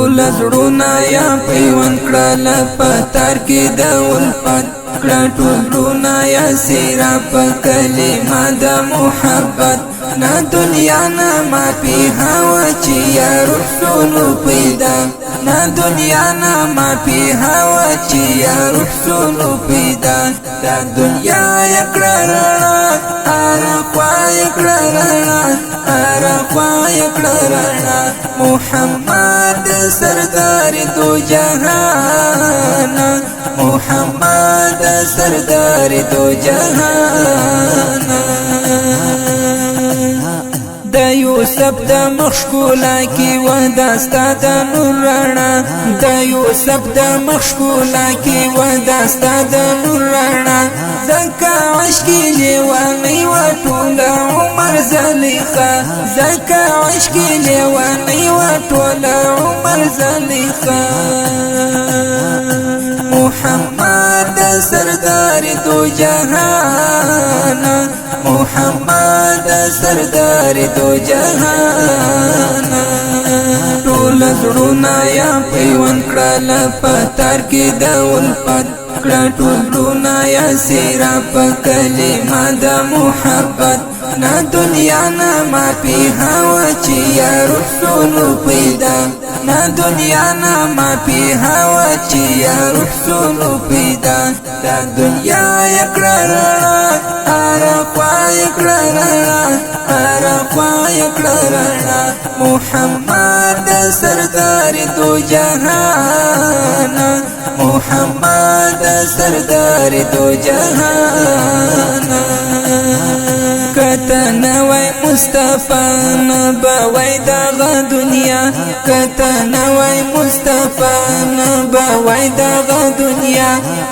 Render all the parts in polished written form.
ټول زړونه یا پیوند کړل پتار کې د الفت کړه ټول زړونه یا سیرا په کلمه د محبت نا دنیا نا ما پی هوا چی یا رسول پیدا نا دنیا نا ما پی هوا چی یا رسول پیدا دا دنیا یکړه ارخوا یکړه ارخوا یکړه محمد سردار دو جهان محمد سردار دو جهان د یوسف د مخشکولا کی و داستا د نور رڼا د یوسف د مخشکولا کی و داستا د نور رڼا زکا عشق لیوانی و ټول عمر زلیخا زکا عشق لیوانی و ټول عمر زلیخا محمد سردار دو جهان محمد سردار دو جهان ټول زړونه یا پیوند کړل پتار کې د الفت کړه ټول زړونه یا سیرا په کلمه د محبت نا دنیا نا ما پی هوا چی یا رسول پیدا نا دنیا نا ما پی هوا چی یا رسول پیدا دا دنیا یکړه ارخوا یکړه ارخوا یکړه محمد سردار دو جهان محمد سردار دو جهان کته نوای مصطفی نبوی دغه دنیا کته نوای مصطفی نبوی دغه دنیا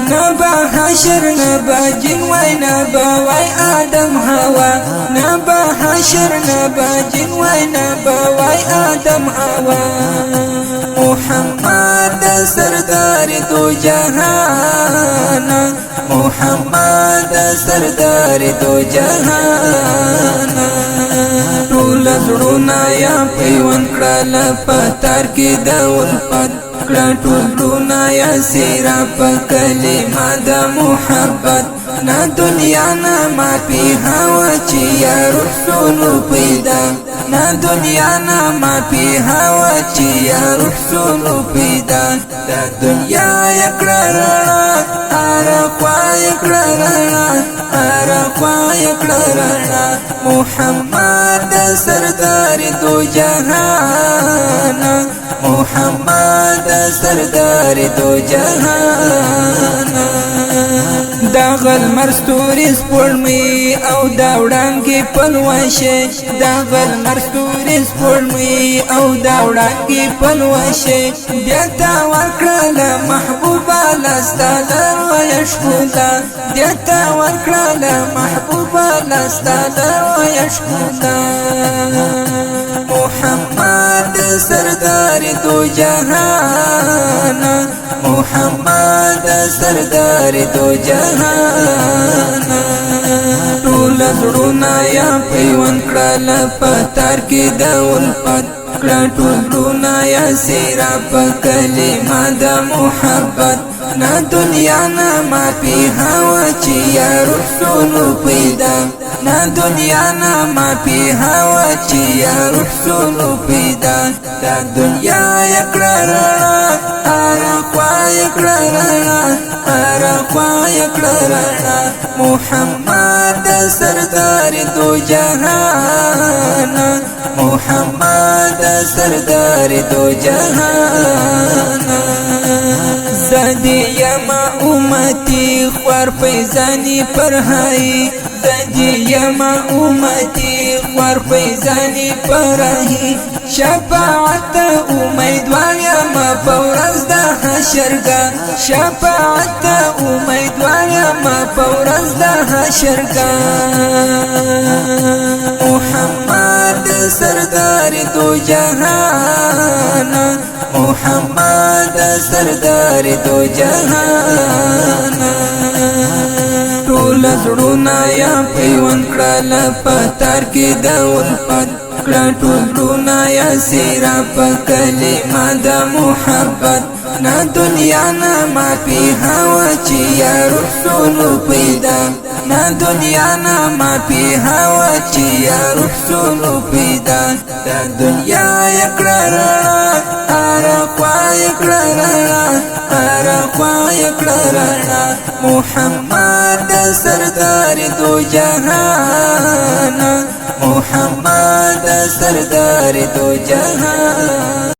نبا حشر نبا جن وای نبا وای آدم هوا نبا حشر نبا جن وای نبا وای آدم هوا محمد سردار دو جهان محمد سردار دو جهان ټول زړونه یا پیوند کړل پتار کې د الفت کړه ټول زړونه یا سیرا په کلمه د محبت نا دنیا نا ما پی هوا چی یا رسول پیدا نا دنیا نا ما پی هوا چی یا رسول پیدا دا دنیا یکړه ارخوا یکړه ارخوا یکړه محمد سردار دو جهان محمد سردار دو جهان داغل مرستوری سپړمی او دا وړانګي پلوشه داغل مرستوری سپړمی او دا وړانګي پلوشه بیا تا ورکړل محبوبا لستالر و یشکولا بیا تا ورکړل محبوبا لستالر و یشکولا محمد سردار دو جهان محمد سردار دو جهان ټول زړونه یا پیوند کړل پتار کې د الفت کړه ټول زړونه یا سیرا په کلمه د محبت نا دنیا نا ما پی هوا چی یا رسول پیدا نا دنیا نا ما پی هوا چی یا رسول پیدا دا دنیا یکړه ارخوا یکړه ارخوا یکړه محمد سردار دو جهان محمد سردار دو جهان زدی یما امتی خوار فیضانی پرهائی زدی یما امتی خوار فیضانی پرهائی شفاعت امیدوار یما پورز دا حشرگا شفاعت امیدوار یما پورز دا حشرگا محمد سردار دو جهان محمد سردار دو جهان ټول زړونه یا پیوند کړل پتار کې د الفت کړه ټولونه یا سیرا په کلمه د محبت نا دنیا نا ما پی هوا چی یا رسول پیدا نا دنیا نا ما پی هوا چی یا رسول پیدا دا دنیا یکړه رڼا ارقوا یکړه رڼا ارقوا یکړه رڼا محمد سردار دو جهان محمد سردار دو جهان